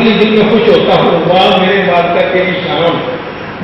بھی دل میں خوش ہوتا ہوں، واہ میرے والدہ کے نشان،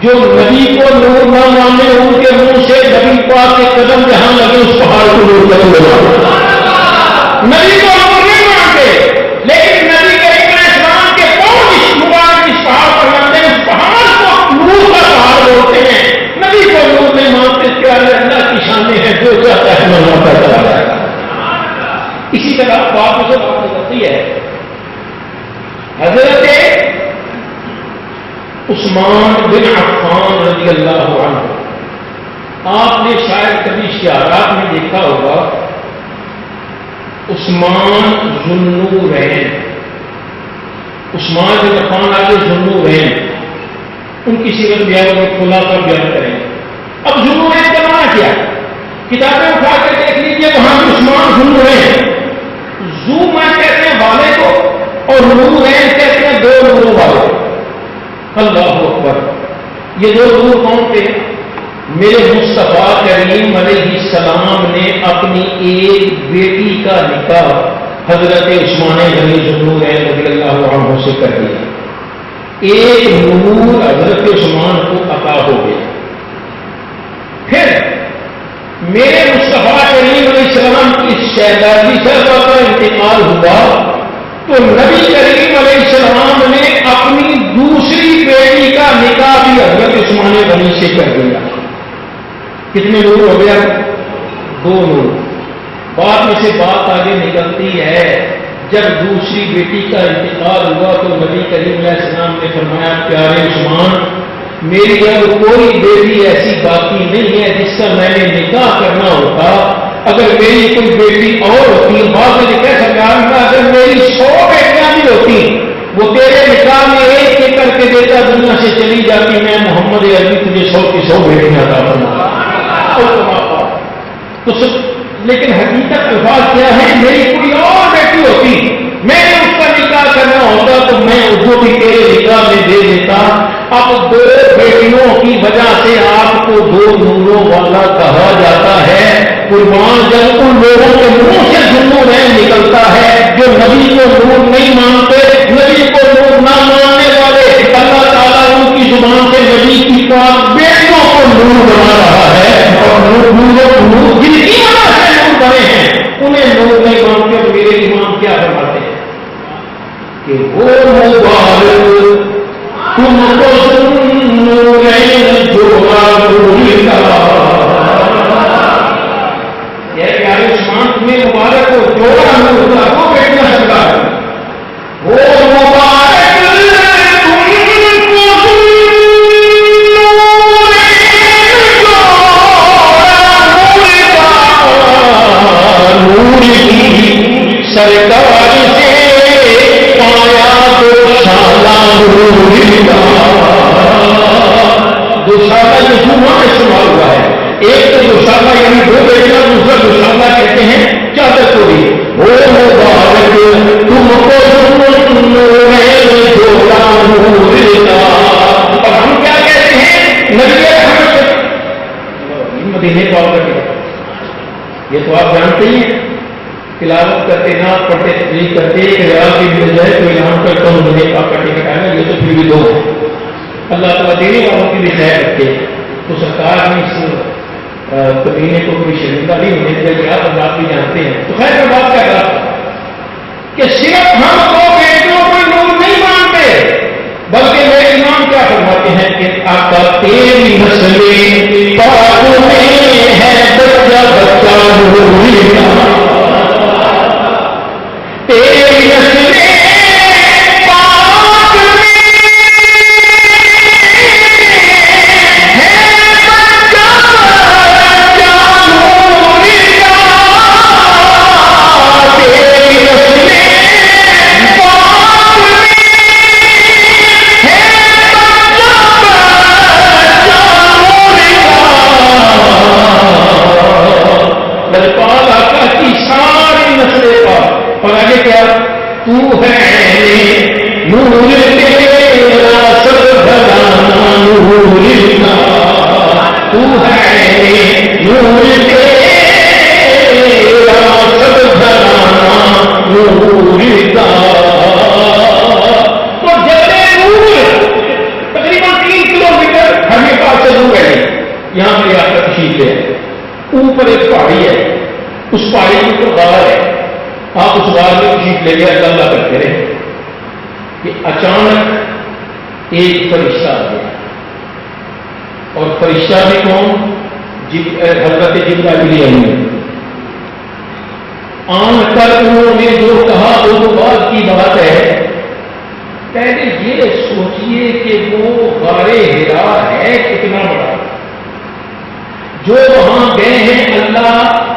جو نبی کو نور نہ مانے ان کے منہ سے نبی پاک کے قدم جہاں لگے اس پہاڑ کو نور کریں گے۔ نبی کو نور نہیں مانتے، لیکن نبی کریم علیہ السلام کے پاؤں اس مبارک اس پہاڑ پر لگتے ہیں، اس پہاڑ کو نور کا پہاڑ بولتے ہیں۔ نبی کو نور نہیں مانتے، پیارے اللہ کی شانیں ہیں، جو چاہتا ہے منواتا چلا جائے گا۔ اسی طرح بات سے بات کرتی ہے حضرت عثمان بن عفان رضی اللہ عنہ، آپ نے شاید کبھی شعارات میں دیکھا ہوگا عثمان ذوالنورین، عثمان بن عفان آگے ذوالنورین، ان کی سیرت بیان میں کھلا کر بیان کریں۔ اب ذوالنورین کا معنی کیا ہے؟ کتابیں اٹھا کے دیکھ لیجیے، وہاں بھی عثمان ذوالنورین، زو میں کہتے ہیں والے کو اور نورین کہتے ہیں دو نوروں والے۔ اللہ اکبر، یہ دو نور کون تھے؟ میرے مصطفیٰ کریم علیہ السلام نے اپنی ایک بیٹی کا نکاح حضرت عثمان غنی ذوالنورین رضی اللہ عنہ سے کر دیا، ایک نور حضرت عثمان کو عطا ہو گیا۔ پھر میرے مصطفیٰ کریم علیہ السلام کی شہزادی صاحبہ کا انتقال ہوا تو نبی کریم علیہ السلام نے اپنی دوسری بیٹی کا نکاح بھی حضرت عثمان غنی سے کر دیا۔ کتنے نور ہو گیا؟ دو نور۔ بعد میں سے بات آگے نکلتی ہے، جب دوسری بیٹی کا انتقال ہوا تو نبی کریم علیہ السلام نے فرمایا پیارے عثمان، میری اب کوئی بیٹی ایسی باقی نہیں ہے جس کا میں نے نکاح کرنا ہوتا، اگر میری کوئی بیٹی اور ہوتی، بعد میں کہہ سکتا اگر میری 100 بیٹیاں بھی ہوتی وہ تیرے نکاح میں ایک ایک کر کے دیتا، دنیا سے چلی جاتی، میں محمد عربی تجھے 100 کی 100 بیٹیاں عطا کرنا۔ تو لیکن حقیقت الفاظ کیا ہے؟ میری کوئی اور بیٹی ہوتی، میں نے اس کا نکاح کرنا ہوتا تو میں اس کو بھی تیرے نکاح میں دے دیتا۔ اب دو بیٹیوں کی وجہ سے آپ کو دو نوروں والا کہا جاتا ہے۔ قربان جب ان لوگوں کے منہ سے ذوالنورین نکلتا ہے جو نبی کو نور نہیں مانتے، نبی کو نور نہ ماننے والے، اللہ تعالیٰ ان کی زبان سے نبی کی پاک بیٹیوں کو نور بنا رہا ہے، اور نور جن کی وجہ سے نور بنے ہیں انہیں نور نہیں مانتے۔ اور میرے امام کیا فرماتے ہیں کہ وہ مبارک تم کو ذوالنورین جوڑا نور کا، یہ پیارے عثمان تمہیں مبارک ہو، جوڑا نور کا، وہ بیٹنا سرکار، وہ مبارک سرکار سے پایا دو شالہ نور کا، دو شالہ جو جمعہ استعمال ہوا ہے، ایک تو دو شالہ یعنی دو بیٹیاں، دوسرا دو شالہ کہتے ہیں چادر چوری۔ وہ مبارک تم کو ذوالنورین جوڑا نور کا۔ اور ہم کیا کہتے ہیں؟ نبی احمد مدینے کو آ کر، یہ تو آپ جانتے ہی ہیں، تلاوت کرتے نہ پڑھتے تقریر کرتے، ایک ریاض کی مل جائے تو اعلان کرتا ہوں مجھے آپ کا ٹکٹ آئے گا، یہ تو پھر بھی دو ہے۔ اللہ تعالیٰ دینے والوں کی بھی خیر رکھے، تو سرکار نے اس کمینے کو کوئی شرمندہ نہیں ہونے دیا، آپ بھی جانتے ہیں۔ تو خیر میں بات کر رہا تھا کہ صرف ہم دو بیٹیوں کو نور نہیں مانتے، بلکہ میرے امام کیا فرماتے ہیں کہ آقا تیری نسلیں پاک میں ہے بچہ بچہ نور کا، تیری نسلیں پاک میں ہے بچہ بچہ نور کا، تیری نسلیں پاک میں ہے بچہ بچہ نور کا۔ آقا کی ساری نسلیں پاک، اور آگے کیا؟ تو ہے نور تیرا سب گھرانا نور کا، تو ہے نور تیرا سب گھرانا نور کا۔ تو اس غار میں تشریف لے گیا، اللہ کرتے رہے کہ اچانک ایک فرشتہ آ گیا، اور فرشتہ بھی کون؟ حضرت جبرائیل امین۔ آن کر انہوں نے جو کہا وہ تو بات کی بات ہے، پہلے یہ سوچئے کہ وہ غار حرا ہے کتنا بڑا، جو وہاں گئے ہیں اللہ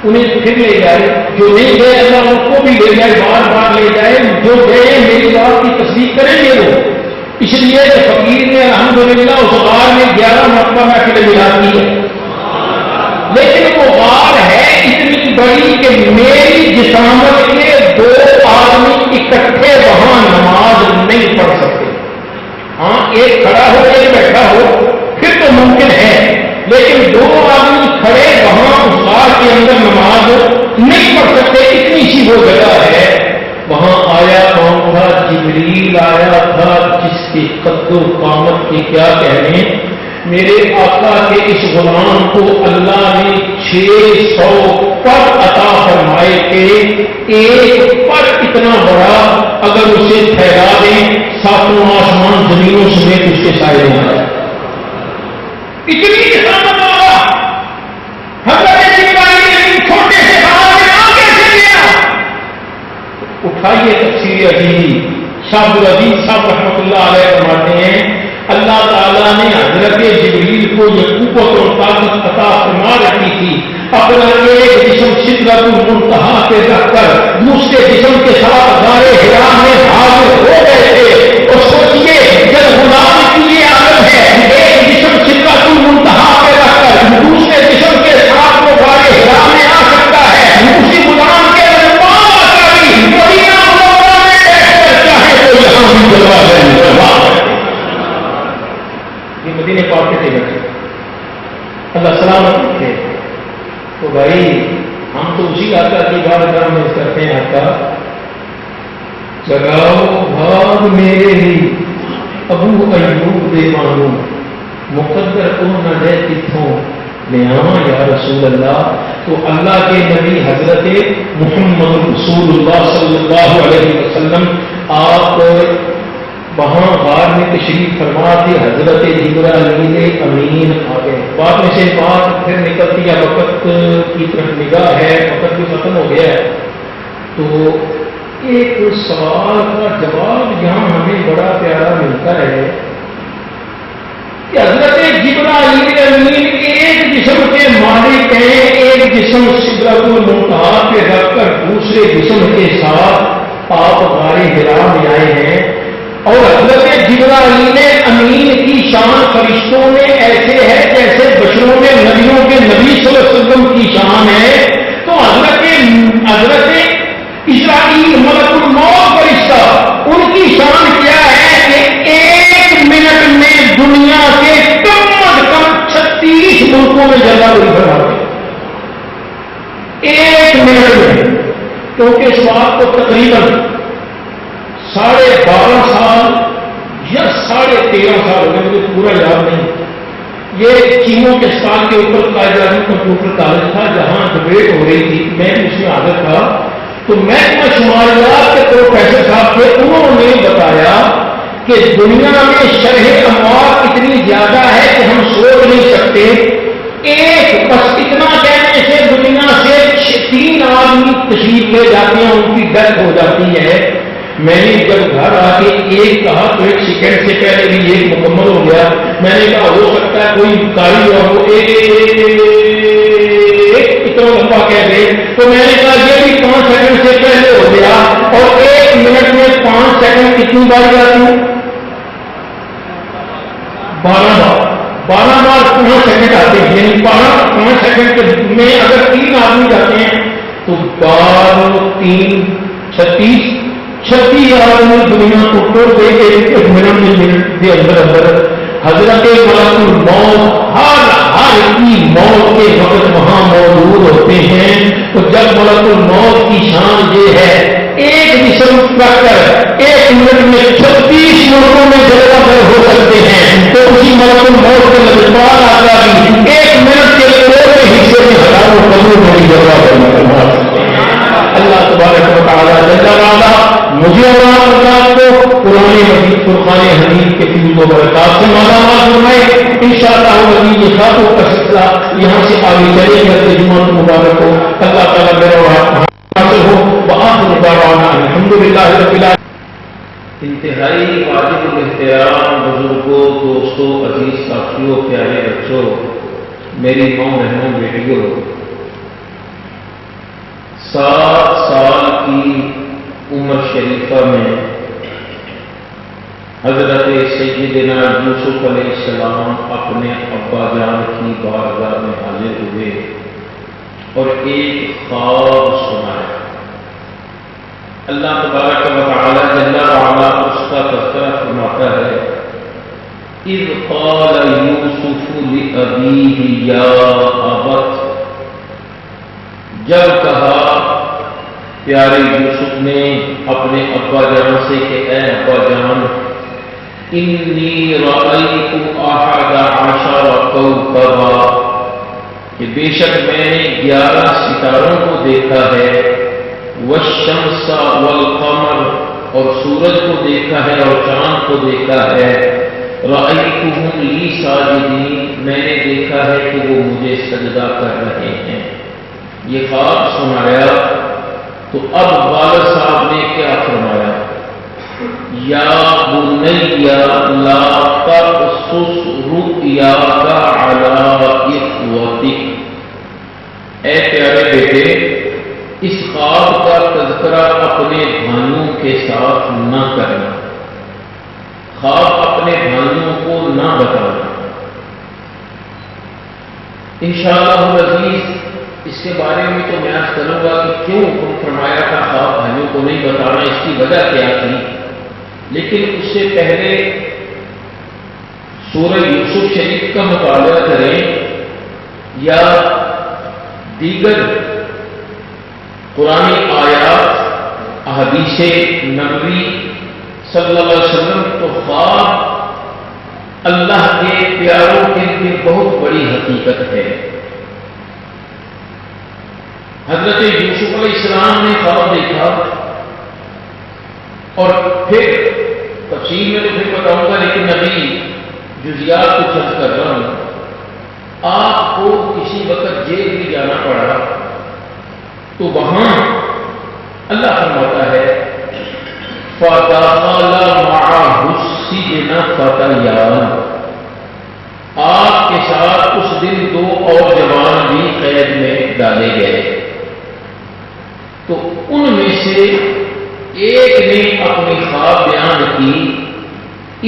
انہیں پھر لے جائے، جو نہیں گئے اللہ ان کو بھی لے جائے، بار بار لے جائے، جو گئے میری بات کی تصدیق کریں گے وہ۔ اس لیے کہ فقیر نے الحمدللہ اس غار میں 11 مرتبہ محفل میلاد کی ہے، لیکن وہ غار ہے اتنی بڑی کہ میری جسامت کے 2 آدمی اکٹھے وہاں نماز نہیں پڑھ سکتے۔ ہاں ایک کھڑا ہو ایک بیٹھا ہو پھر تو ممکن ہے، لیکن 2 آدمی کھڑے وہاں اس غار کے اندر نماز نہیں پڑھ سکتے، اتنی سی وہ جگہ ہے۔ وہاں آیا کون تھا؟ جبریل آیا تھا، جس کے قد و قامت کے کیا کہنے۔ میرے آقا کے اس غلام کو اللہ نے 600 پر عطا فرمائے کہ ایک پر اتنا بڑا اگر اسے پھیلا دیں 7 آسمان زمینوں سمیت اس کے سائے میں آیا، اتنی کسامت والا حضرت جبرائیل چھوٹے سے غار میں آ کیسے گیا؟ اٹھائیے تفسیر عزیزی، شاہ عبدالعزیز صاحب رحمۃ اللہ علیہ فرماتے ہیں اللہ تعالیٰ نے حضرت جبریل کو یہ قوت اور طاقت عطا فرما رکھی تھی، اپنا ایک جسم سدرۃ المنتہا پہ رکھ کر دوسرے جسم کے ساتھ غار حرا میں حاضر ہو گئے تھے۔ اور سوچیے جب غلام کی یہ عادت ہے ایک جسم سدرۃ المنتہا پہ رکھ کر دوسرے جسم کے ساتھ وہ غار حرا میں آ سکتا ہے، اسی غلام کے مدینہ منورہ میں بیٹھ کر چاہے تو یہاں بھی جلوہ ہے، یہ مدینے پاک کے بیٹھے اللہ سلامت رکھے۔ تو بھائی ہم تو اسی آقا کی بارگاہ میں کرتے ہیں، آقا جگاؤ بھاگ میرے ہی ابو ایوب دے مانو، مقدر کو نہ دے کتوں لے آواں یا رسول اللہ۔ تو اللہ کے نبی حضرت محمد رسول اللہ صلی اللہ علیہ وسلم آپ وہاں غار میں تشریف فرما تھے، حضرت جبرائیل امین آ گئے۔ بات میں سے بات پھر نکلتی ہے، وقت کی طرف نگاہ ہے، وقت بھی ختم ہو گیا ہے، تو ایک سوال کا جواب یہاں ہمیں بڑا پیارا ملتا ہے کہ حضرت جبرائیل امین ایک جسم کے مالک ہیں، ایک جسم سدرۃ المنتہا پہ رکھ کر دوسرے جسم کے ساتھ آپ غار حرا میں آئے ہیں، اور حضرت جبرائیل امین کی شان فرشتوں میں ایسے ہے جیسے بشروں میں نبیوں کے نبی صلی اللہ علیہ وسلم کی شان ہے۔ تو حضرت اسرائیل ملک الموت فرشتہ ان کی شان کیا ہے کہ 1 منٹ میں دنیا کے کم از کم 36 ملکوں میں جگہ ہوئی بناتے 1 منٹ میں، کیونکہ اس بات کو تقریباً 12.5 سال یا 13.5 سال ہو گئے، مجھے پورا یاد نہیں۔ یہ چینوں کے سال کے اوپر قائد اعظم کمپیوٹر کالج تھا جہاں ڈبیٹ ہو رہی تھی، میں اس میں حاضر تھا، تو محکمہ شماریات کے پروفیسر صاحب تھے، انہوں نے بتایا کہ دنیا میں شرح اموات اتنی زیادہ ہے کہ ہم سوچ نہیں سکتے، ایک بس اتنا کہنے سے دنیا سے 3 آدمی تشریف لے جاتے ہیں، ان کی ڈیتھ ہو جاتی ہے۔ میں نے جب گھر آ کے ایک کہا تو 1 سیکنڈ سے پہلے بھی ایک مکمل ہو گیا، میں نے کہا ہو سکتا ہے کوئی کاری اور وہ اتنا لمبا کہہ دے، تو میں نے کہا یہ بھی 5 سیکنڈ سے پہلے ہو گیا، اور 1 منٹ میں 5 سیکنڈ کتنی بار جاتی ہوں؟ 12 بار 5 سیکنڈ آتے ہیں، یعنی 5 سیکنڈ میں اگر 3 آدمی جاتے ہیں تو 12 3 36 آدمی دنیا کو توڑ دے کے 1 منٹ کے اندر حضرت ملک الموت ہر کی موت کے وقت وہاں موجود ہوتے ہیں۔ تو جب ملک الموت کی شان یہ ہے ایک جسم رکھ کر 1 منٹ میں 36 ملکوں میں جگہ پر ہو سکتے ہیں، تو اسی ملک الموت کے لجپال آقا بھی 1 منٹ کے 1 حصے میں ہزاروں قدموں میں جگہ پر سکتے ہیں۔ اولاد کو قرآن مجید فرقان حمید کے فیض و برکات سے مالا مال فرمائے. انشاءاللہ العزیز یہ خاتوں کا سلسلہ یہاں سے آگے چلے گا. جمعہ مبارک ہو. اللہ تعالیٰ میرا حاصل ہو. وآخر دعوانا الحمدللہ رب العالمین. انتہائی واجب الاحترام بزرگوں، دوستوں، عزیز ساتھیوں، پیارے بچوں، میری ماں بہنوں، بیٹیوں، 7 سال کی عمر شریفہ میں حضرت سیدنا یوسف علیہ السلام اپنے ابا جان کی بارگاہ میں حاضر ہوئے اور ایک خواب سنایا. اللہ تبارک و تعالی جل وعلا اس کا تذکرہ فرماتا ہے. اذ قال یوسف لأبیہ یا ابت، جب کہا پیارے یوسف نے اپنے ابا جان سے کہ اے ابا جان، انی رأیت احد عشر کوکبا، کہ بے شک میں نے 11 ستاروں کو دیکھا ہے. والشمس والقمر، اور سورج کو دیکھا ہے اور چاند کو دیکھا ہے. رأیتہم لی ساجدین، میں نے دیکھا ہے کہ وہ مجھے سجدہ کر رہے ہیں. یہ خواب سنایا تو اب والد صاحب نے کیا فرمایا؟ یا بنی لا تقصص رؤیاک علی اخوتک، اے پیارے بیٹے اس خواب کا تذکرہ اپنے بھائیوں کے ساتھ نہ کرنا، خواب اپنے بھائیوں کو نہ بتانا. انشاءاللہ العزیز اس کے بارے میں تو میں آج کروں گا کہ کیوں حکم فرمایا تھا خواب بھائیوں کو نہیں بتانا، اس کی وجہ کیا تھی. لیکن اس سے پہلے سورہ یوسف شریف کا مطالعہ کریں یا دیگر قرآن آیات، احادیث نبوی صلی اللہ علیہ وسلم، تو خواب اللہ کے پیاروں کے لیے بہت بڑی حقیقت ہے. حضرت یوسف علیہ السلام نے خواب دیکھا اور پھر تفصیل میں تو پھر بتاؤں گا، لیکن ابھی جزیات کو چرچ کر رہا ہوں. آپ کو کسی وقت جیل بھی جانا پڑا تو وہاں اللہ فرماتا ہے فَدَخَلَ مَعَهُ السِّجْنَ فَتَيَانِ، آپ کے ساتھ اس دن 2 اور جوان بھی قید میں ڈالے گئے. تو ان میں سے ایک نے اپنی خواب بیان کی،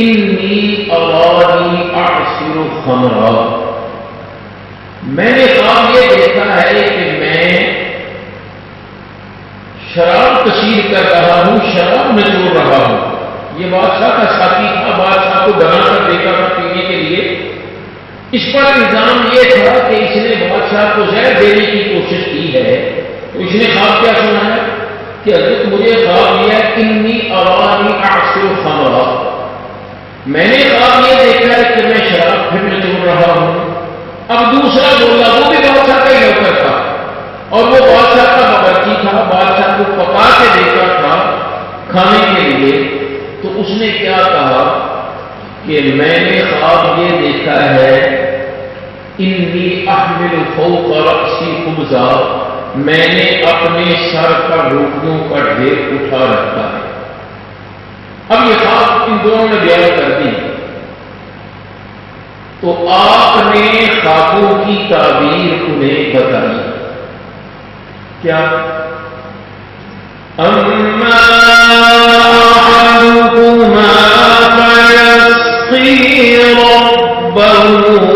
انی ارانی اعصر خمرا، میں نے خواب یہ دیکھا ہے کہ میں شراب کثیر کر رہا ہوں، شراب میں چھوڑ رہا ہوں. یہ بادشاہ کا ساتھی تھا، بادشاہ کو بنا کر دیکھا تھا پینے کے لیے. اس پر الزام یہ تھا کہ اس نے بادشاہ کو زہر دینے کی کوشش کی ہے. تو اس نے خواب کیا سنا ہے کہ حضرت مجھے خواب لیا انی ارانی اعصر خمرا، میں نے خواب یہ دیکھا ہے کہ میں شراب پھر میں چھوڑ رہا ہوں. اب دوسرا بولا، وہ بھی بادشاہ کا ہی نوکر تھا اور وہ بادشاہ کا باورچی تھا، بادشاہ کو پکا کے دیتا تھا کھانے کے لیے. تو اس نے کیا کہا کہ میں نے خواب یہ دیکھا ہے انی احمل فوق رأسی خبزا، میں نے اپنے سر پر روٹیوں کا ڈھیر اٹھا رکھا ہے. اب یہ خواب ان دونوں نے بیان کر دی. تو آپ نے خوابوں کی تعبیر انہیں بتائی. کیا؟ اما احدكما فيسقي ربه